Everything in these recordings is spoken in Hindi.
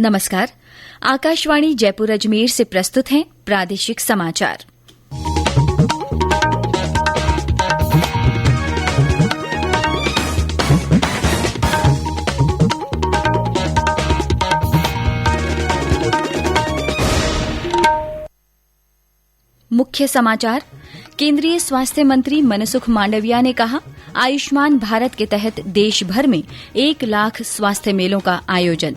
नमस्कार। आकाशवाणी जयपुर अजमेर से प्रस्तुत हैं प्रादेशिक समाचार। मुख्य समाचार। केंद्रीय स्वास्थ्य मंत्री मनसुख मांडविया ने कहा, आयुष्मान भारत के तहत देश भर में 1 लाख स्वास्थ्य मेलों का आयोजन।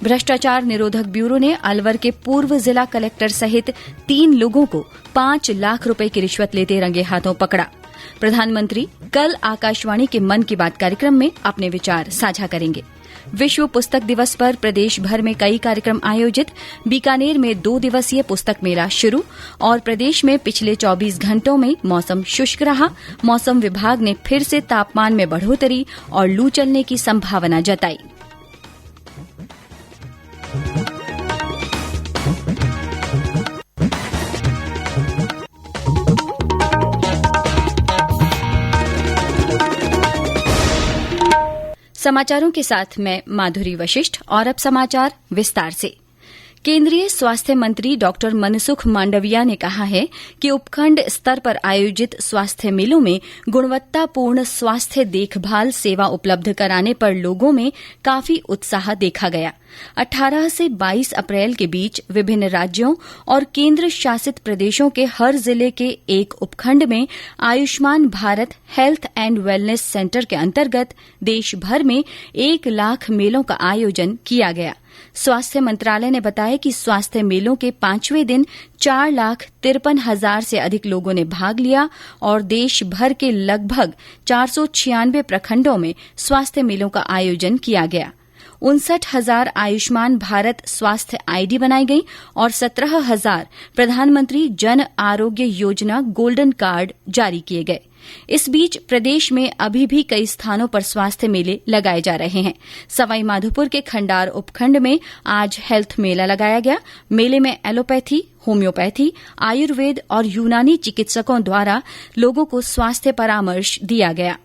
भ्रष्टाचार निरोधक ब्यूरो ने अलवर के पूर्व जिला कलेक्टर सहित 3 लोगों को 5 लाख रुपए की रिश्वत लेते रंगे हाथों पकड़ा। प्रधानमंत्री कल आकाशवाणी के मन की बात कार्यक्रम में अपने विचार साझा करेंगे। विश्व पुस्तक दिवस पर प्रदेश भर में कई कार्यक्रम आयोजित। बीकानेर में 2 दिवसीय पुस्तक मेला शुरू और प्रदेश में पिछले 24 घंटों में मौसम शुष्क रहा। मौसम विभाग ने फिर से तापमान में बढ़ोतरी और लू चलने की संभावना जताई। समाचारों के साथ मैं माधुरी वशिष्ठ और अब समाचार विस्तार से। केंद्रीय स्वास्थ्य मंत्री डॉक्टर मनसुख मांडविया ने कहा है कि उपखंड स्तर पर आयोजित स्वास्थ्य मेलों में गुणवत्तापूर्ण स्वास्थ्य देखभाल सेवा उपलब्ध कराने पर लोगों में काफी उत्साह देखा गया। 18 से 22 अप्रैल के बीच विभिन्न राज्यों और केंद्र शासित प्रदेशों के हर जिले के एक उपखंड में Ayushman Bharat health and wellness centre के अंतर्गत देश भर में 1 लाख मेलों का आयोजन किया गया। स्वास्थ्य मंत्रालय ने बताया कि स्वास्थ्य मेलों के 5वें दिन 4,53,000 से अधिक लोगों ने भाग लिया और देश भर के लगभग 496 प्रखंडों में स्वास्थ्य मेलों का आयोजन किया गया। 59,000 आयुष्मान भारत स्वास्थ्य आईडी बनाई गई और 17,000 प्रधानमंत्री जन आरोग्य योजना गोल्डन कार्ड जारी किए गए। इस बीच प्रदेश में अभी भी कई स्थानों पर स्वास्थ्य मेले लगाए जा रहे हैं। सवाई माधोपुर के खंडार उपखंड में आज हेल्थ मेला लगाया गया। मेले में एलोपैथी, होम्योपैथी, आयुर्वेद और यूनानी चिकित्सकों द्वारा लोगों को स्वास्थ्य परामर्श दिया गया।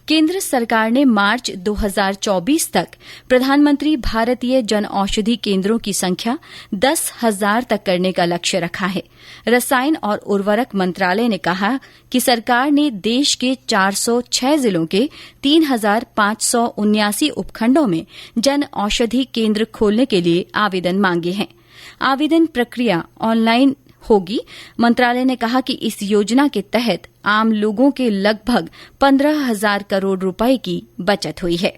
केंद्र सरकार ने मार्च 2024 तक प्रधानमंत्री भारतीय जन औषधि केंद्रों की संख्या 10,000 तक करने का लक्ष्य रखा है। रसायन और उर्वरक मंत्रालय ने कहा कि सरकार ने देश के 406 जिलों के 3,579 उपखंडों में जन औषधि केंद्र खोलने के लिए आवेदन मांगे हैं। आवेदन प्रक्रिया ऑनलाइन होगी। मंत्रालय ने कहा कि इस योजना के तहत आम लोगों के लगभग 15,000 करोड़ रुपए की बचत हुई है।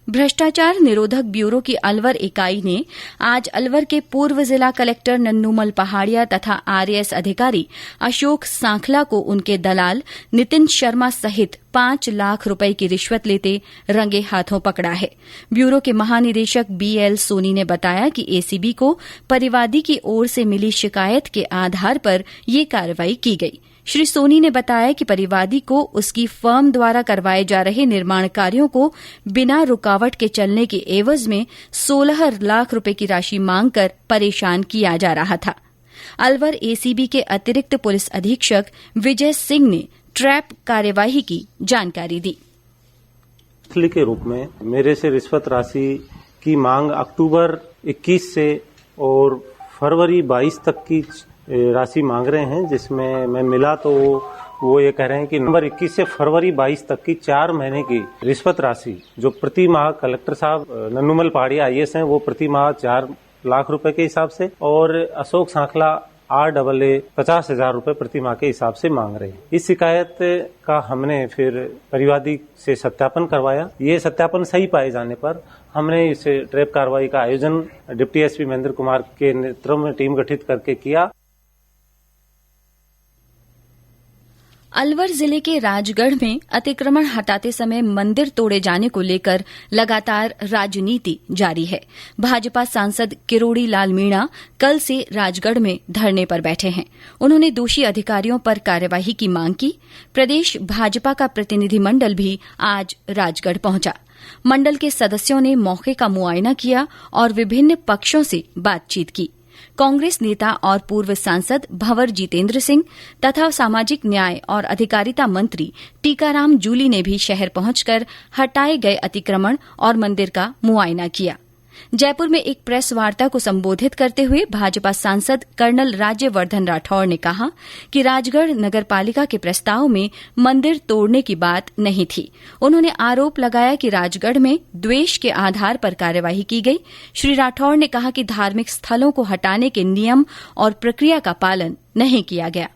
भ्रष्टाचार निरोधक ब्यूरो की अलवर इकाई ने आज अलवर के पूर्व जिला कलेक्टर नन्नूमल पहाड़िया तथा आरएएस अधिकारी अशोक सांखला को उनके दलाल नितिन शर्मा सहित 5 लाख रुपए की रिश्वत लेते रंगे हाथों पकड़ा है। ब्यूरो के महानिदेशक बीएल सोनी ने बताया कि एसीबी को परिवादी की ओर से मिली शिकायत के आधार पर ये कार्रवाई की गई। श्री सोनी ने बताया कि परिवादी को उसकी फर्म द्वारा करवाए जा रहे निर्माण कार्यों को बिना रुकावट के चलने के एवज में 16 लाख रुपए की राशि मांगकर परेशान किया जा रहा था। अलवर एसीबी के अतिरिक्त पुलिस अधीक्षक विजय सिंह ने ट्रैप कार्यवाही की जानकारी दी। के रूप में मेरे से रिश्वत राशि की मांग अक्टूबर 21 से और फरवरी 22 तक की राशि मांग रहे हैं, जिसमें मैं मिला तो वो ये कह रहे हैं कि नवंबर 21 से फरवरी 22 तक की 4 महीने की रिश्वत राशि जो प्रति माह कलेक्टर साहब नन्नूमल पहाड़िया आईएएस हैं वो प्रति माह 4 लाख रुपए के हिसाब से और अशोक सांखला RAA 50,000 रुपए प्रति माह के हिसाब से मांग रहे हैं। इस शिकायत का हमने फिर परिवादी से सत्यापन करवाया। ये सत्यापन सही पाए जाने पर हमने इस ट्रैप कार्रवाई का आयोजन डिप्टी एसपी महेंद्र कुमार के नेतृत्व में टीम गठित करके किया। अलवर जिले के राजगढ़ में अतिक्रमण हटाते समय मंदिर तोड़े जाने को लेकर लगातार राजनीति जारी है। भाजपा सांसद किरोड़ी लाल मीणा कल से राजगढ़ में धरने पर बैठे हैं। उन्होंने दोषी अधिकारियों पर कार्यवाही की मांग की। प्रदेश भाजपा का प्रतिनिधिमंडल भी आज राजगढ़ पहुंचा। मंडल के सदस्यों ने मौके का मुआयना किया और विभिन्न पक्षों से बातचीत की। कांग्रेस नेता और पूर्व सांसद भंवर जितेंद्र सिंह तथा सामाजिक न्याय और अधिकारिता मंत्री टीकाराम जूली ने भी शहर पहुंचकर हटाए गए अतिक्रमण और मंदिर का मुआयना किया। जयपुर में एक प्रेस वार्ता को संबोधित करते हुए भाजपा सांसद कर्नल राज्यवर्धन राठौड़ ने कहा कि राजगढ़ नगरपालिका के प्रस्ताव में मंदिर तोड़ने की बात नहीं थी। उन्होंने आरोप लगाया कि राजगढ़ में द्वेष के आधार पर कार्यवाही की गई। श्री राठौड़ ने कहा कि धार्मिक स्थलों को हटाने के नियम और प्रक्रिया का पालन नहीं किया गया।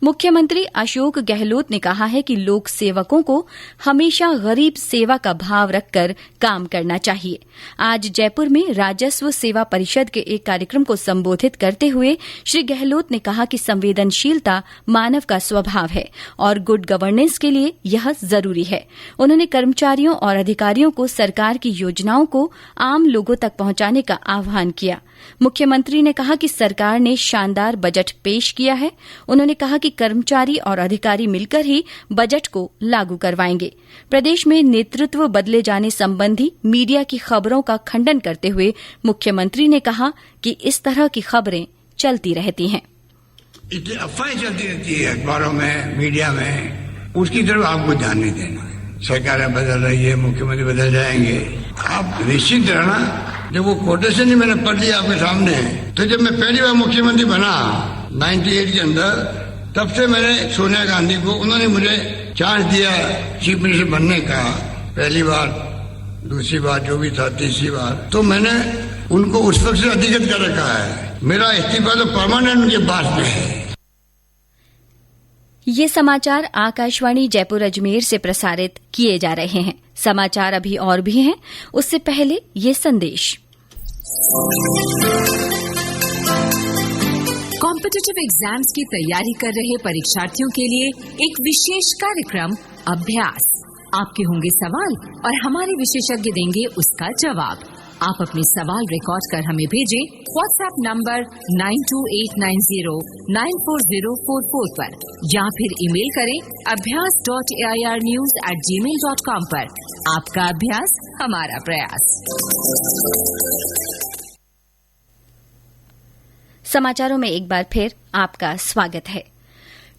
मुख्यमंत्री अशोक गहलोत ने कहा है कि लोक सेवकों को हमेशा गरीब सेवा का भाव रखकर काम करना चाहिए। आज जयपुर में राजस्व सेवा परिषद के एक कार्यक्रम को संबोधित करते हुए श्री गहलोत ने कहा कि संवेदनशीलता मानव का स्वभाव है और गुड गवर्नेंस के लिए यह जरूरी है। उन्होंने कर्मचारियों और अधिकारियों को सरकार की योजनाओं को आम लोगों तक पहुंचाने का आह्वान किया। मुख्यमंत्री ने कहा कि सरकार ने शानदार बजट पेश किया है। उन्होंने कहा कि कर्मचारी और अधिकारी मिलकर ही बजट को लागू करवाएंगे। प्रदेश में नेतृत्व बदले जाने संबंधी मीडिया की खबरों का खंडन करते हुए मुख्यमंत्री ने कहा कि इस तरह की खबरें चलती रहती हैं। इतनी अफवाहें चलती रहती है अखबारों में, मीडिया में, उसकी तरफ आपको ध्यान नहीं देना। सरकार बदल रही है, मुख्यमंत्री बदल जाएंगे, आप निश्चिंत रहना। जब वो कोटेशन ही मैंने पढ़ लिया आपके सामने, तो जब मैं पहली बार मुख्यमंत्री बना 98 के अंदर, तब से मैंने सोनिया गांधी को, उन्होंने मुझे चांस दिया चीफ मिनिस्टर बनने का, पहली बार, दूसरी बार, जो भी था, तीसरी बार, तो मैंने उनको उस वक्त से अधिगत कर रखा है। मेरा इस्तीफा तो परमानेंट उनके पास में है। ये समाचार आकाशवाणी जयपुर अजमेर से प्रसारित किए जा रहे हैं। समाचार अभी और भी हैं, उससे पहले ये संदेश। कॉम्पिटिटिव एग्जाम्स की तैयारी कर रहे परीक्षार्थियों के लिए एक विशेष कार्यक्रम अभ्यास। आपके होंगे सवाल और हमारे विशेषज्ञ देंगे उसका जवाब। आप अपने सवाल रिकॉर्ड कर हमें भेजें व्हाट्सएप नंबर 9289094044 पर या फिर ईमेल करें abhyas.airnews@gmail.com पर। आपका अभ्यास हमारा प्रयास। समाचारों में एक बार फिर आपका स्वागत है।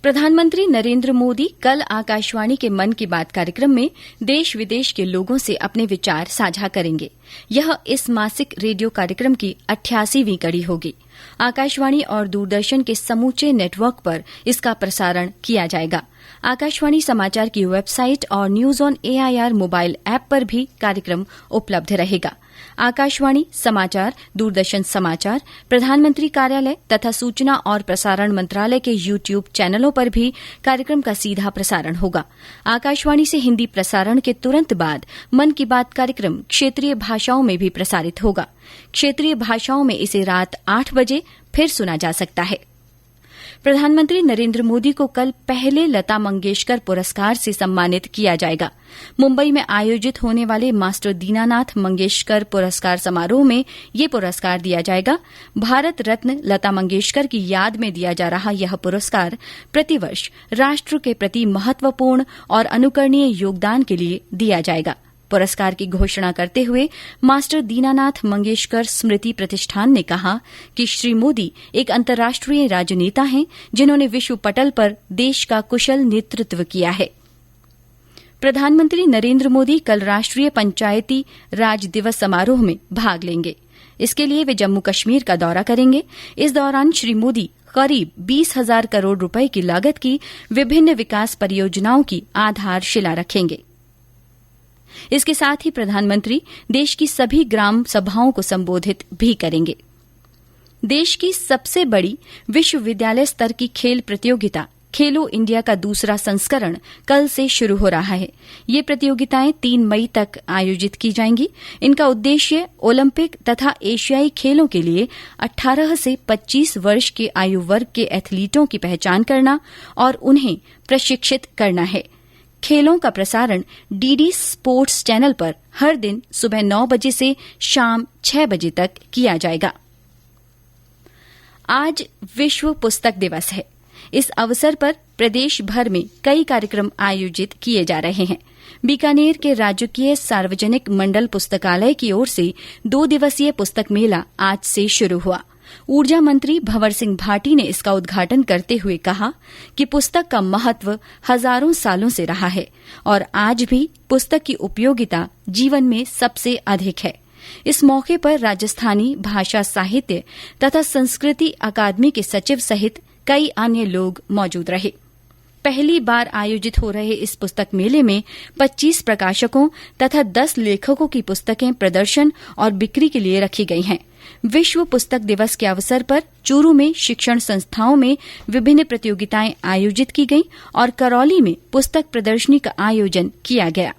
प्रधानमंत्री नरेंद्र मोदी कल आकाशवाणी के मन की बात कार्यक्रम में देश विदेश के लोगों से अपने विचार साझा करेंगे। यह इस मासिक रेडियो कार्यक्रम की 88वीं कड़ी होगी। आकाशवाणी और दूरदर्शन के समूचे नेटवर्क पर इसका प्रसारण किया जाएगा। आकाशवाणी समाचार की वेबसाइट और news on AIR mobile app पर भी कार्यक्रम उपलब्ध रहेगा। आकाशवाणी समाचार, दूरदर्शन समाचार, प्रधानमंत्री कार्यालय तथा सूचना और प्रसारण मंत्रालय के यूट्यूब चैनलों पर भी कार्यक्रम का सीधा प्रसारण होगा। आकाशवाणी से हिंदी प्रसारण के तुरंत बाद मन की बात कार्यक्रम क्षेत्रीय भाषाओं में भी प्रसारित होगा। क्षेत्रीय भाषाओं में इसे रात 8 बजे फिर सुना जा सकता है। प्रधानमंत्री नरेंद्र मोदी को कल पहले लता मंगेशकर पुरस्कार से सम्मानित किया जाएगा। मुंबई में आयोजित होने वाले मास्टर दीनानाथ मंगेशकर पुरस्कार समारोह में ये पुरस्कार दिया जाएगा। भारत रत्न लता मंगेशकर की याद में दिया जा रहा यह पुरस्कार प्रतिवर्ष राष्ट्र के प्रति महत्वपूर्ण और अनुकरणीय योगदान के लिए दिया जाएगा। पुरस्कार की घोषणा करते हुए मास्टर दीनानाथ मंगेशकर स्मृति प्रतिष्ठान ने कहा कि श्री मोदी एक अंतर्राष्ट्रीय राजनेता हैं जिन्होंने विश्व पटल पर देश का कुशल नेतृत्व किया है। प्रधानमंत्री नरेंद्र मोदी कल राष्ट्रीय पंचायती राज दिवस समारोह में भाग लेंगे। इसके लिए वे जम्मू कश्मीर का दौरा करेंगे। इस दौरान श्री मोदी करीब 20,000 करोड़ रुपए की लागत की विभिन्न विकास परियोजनाओं की आधारशिला रखेंगे। इसके साथ ही प्रधानमंत्री देश की सभी ग्राम सभाओं को संबोधित भी करेंगे। देश की सबसे बड़ी विश्वविद्यालय स्तर की खेल प्रतियोगिता खेलो इंडिया का दूसरा संस्करण कल से शुरू हो रहा है। ये प्रतियोगिताएं 3 मई तक आयोजित की जाएंगी। इनका उद्देश्य ओलंपिक तथा एशियाई खेलों के लिए 18 से 25 वर्ष के आयु वर्ग के एथलीटों की पहचान करना और उन्हें प्रशिक्षित करना है। खेलों का प्रसारण डीडी स्पोर्ट्स चैनल पर हर दिन सुबह 9 बजे से शाम 6 बजे तक किया जाएगा। आज विश्व पुस्तक दिवस है। इस अवसर पर प्रदेश भर में कई कार्यक्रम आयोजित किए जा रहे हैं। बीकानेर के राजकीय सार्वजनिक मंडल पुस्तकालय की ओर से 2 दिवसीय पुस्तक मेला आज से शुरू हुआ। ऊर्जा मंत्री भंवर सिंह भाटी ने इसका उद्घाटन करते हुए कहा कि पुस्तक का महत्व हजारों सालों से रहा है और आज भी पुस्तक की उपयोगिता जीवन में सबसे अधिक है। इस मौके पर राजस्थानी भाषा साहित्य तथा संस्कृति अकादमी के सचिव सहित कई अन्य लोग मौजूद रहे। पहली बार आयोजित हो रहे इस पुस्तक मेले में 25 प्रकाशकों तथा 10 लेखकों की पुस्तकें प्रदर्शन और बिक्री के लिए रखी गई हैं। विश्व पुस्तक दिवस के अवसर पर चूरू में शिक्षण संस्थाओं में विभिन्न प्रतियोगिताएं आयोजित की गईं और करौली में पुस्तक प्रदर्शनी का आयोजन किया गया।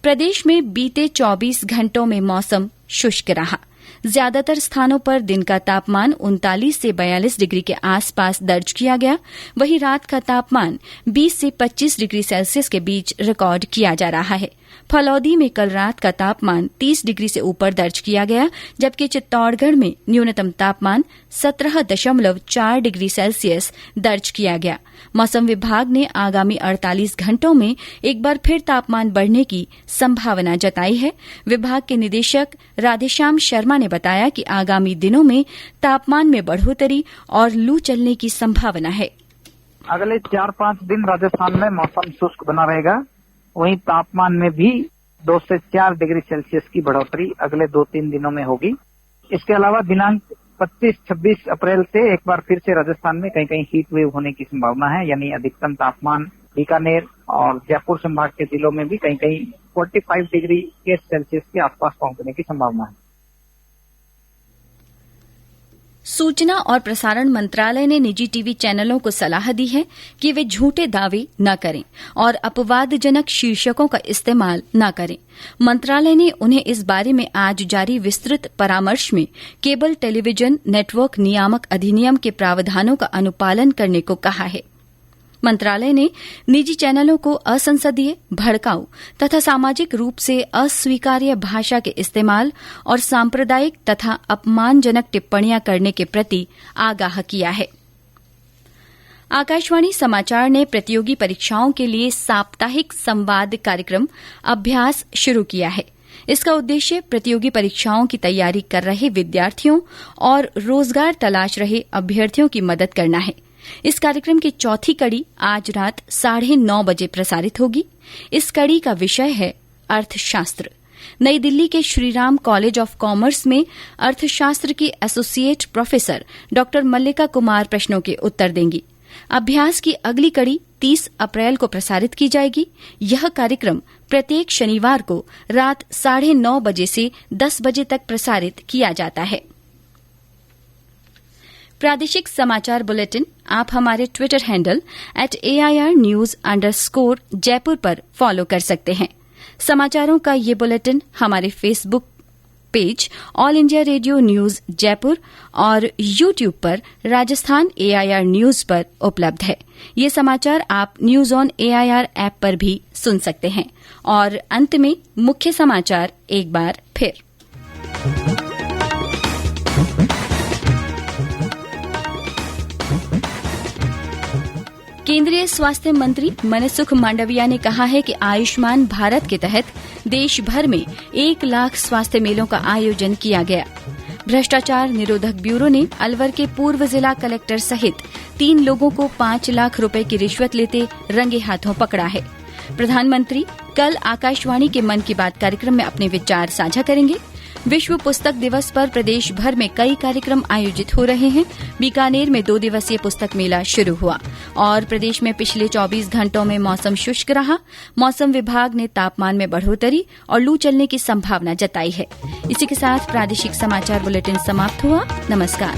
प्रदेश में बीते 24 घंटों में मौसम शुष्क रहा। ज्यादातर स्थानों पर दिन का तापमान 39 से 42 डिग्री के आसपास दर्ज किया गया। वहीं रात का तापमान 20 से 25 डिग्री सेल्सियस के बीच रिकॉर्ड किया जा रहा है। फलौदी में कल रात का तापमान 30 डिग्री से ऊपर दर्ज किया गया, जबकि चित्तौड़गढ़ में न्यूनतम तापमान 17.4 डिग्री सेल्सियस दर्ज किया गया। मौसम विभाग ने आगामी 48 घंटों में एक बार फिर तापमान बढ़ने की संभावना जताई है। विभाग के निदेशक राधेश्याम शर्मा ने बताया कि आगामी दिनों में तापमान में बढ़ोतरी और लू चलने की संभावना है। अगले 4-5 दिन राजस्थान में मौसम शुष्क बना रहेगा। वहीं तापमान में भी 2 से 4 डिग्री सेल्सियस की बढ़ोतरी अगले 2-3 दिनों में होगी। इसके अलावा दिनांक 25-26 अप्रैल से एक बार फिर से राजस्थान में कहीं कहीं हीट वेव होने की संभावना है, यानी अधिकतम तापमान बीकानेर और जयपुर संभाग के जिलों में भी कहीं कहीं 45 डिग्री सेल्सियस के आसपास पहुंचने की संभावना है। सूचना और प्रसारण मंत्रालय ने निजी टीवी चैनलों को सलाह दी है कि वे झूठे दावे न करें और अपवादजनक शीर्षकों का इस्तेमाल न करें। मंत्रालय ने उन्हें इस बारे में आज जारी विस्तृत परामर्श में केबल टेलीविजन नेटवर्क नियामक अधिनियम के प्रावधानों का अनुपालन करने को कहा है। मंत्रालय ने निजी चैनलों को असंसदीय, भड़काऊ तथा सामाजिक रूप से अस्वीकार्य भाषा के इस्तेमाल और सांप्रदायिक तथा अपमानजनक टिप्पणियां करने के प्रति आगाह किया है। आकाशवाणी समाचार ने प्रतियोगी परीक्षाओं के लिए साप्ताहिक संवाद कार्यक्रम अभ्यास शुरू किया है। इसका उद्देश्य प्रतियोगी परीक्षाओं की तैयारी कर रहे विद्यार्थियों और रोजगार तलाश रहे अभ्यर्थियों की मदद करना है। इस कार्यक्रम की चौथी कड़ी आज रात 9:30 बजे प्रसारित होगी। इस कड़ी का विषय है अर्थशास्त्र। नई दिल्ली के श्रीराम कॉलेज ऑफ कॉमर्स में अर्थशास्त्र की एसोसिएट प्रोफेसर डॉ मल्लिका कुमार प्रश्नों के उत्तर देंगी। अभ्यास की अगली कड़ी 30 अप्रैल को प्रसारित की जाएगी। यह कार्यक्रम प्रत्येक शनिवार को रात 9:30 बजे से 10 बजे तक प्रसारित किया जाता है। प्रादेशिक समाचार बुलेटिन आप हमारे ट्विटर हैंडल @AIR_News_जयपुर पर फॉलो कर सकते हैं। समाचारों का ये बुलेटिन हमारे Facebook page all India radio news Jaipur और यूट्यूब पर राजस्थान AIR न्यूज पर उपलब्ध है। ये समाचार आप न्यूज ऑन AIR ऐप पर भी सुन सकते हैं। और अंत में मुख्य समाचार एक बार फिर। केंद्रीय स्वास्थ्य मंत्री मनसुख मांडविया ने कहा है कि आयुष्मान भारत के तहत देश भर में 1 लाख स्वास्थ्य मेलों का आयोजन किया गया। भ्रष्टाचार निरोधक ब्यूरो ने अलवर के पूर्व जिला कलेक्टर सहित 3 लोगों को 5 लाख रुपए की रिश्वत लेते रंगे हाथों पकड़ा है। प्रधानमंत्री कल आकाशवाणी के मन की बात कार्यक्रम में अपने विचार साझा करेंगे। विश्व पुस्तक दिवस पर प्रदेश भर में कई कार्यक्रम आयोजित हो रहे हैं। बीकानेर में 2 दिवसीय पुस्तक मेला शुरू हुआ और प्रदेश में पिछले 24 घंटों में मौसम शुष्क रहा। मौसम विभाग ने तापमान में बढ़ोतरी और लू चलने की संभावना जताई है। इसी के साथ प्रादेशिक समाचार बुलेटिन समाप्त हुआ। नमस्कार।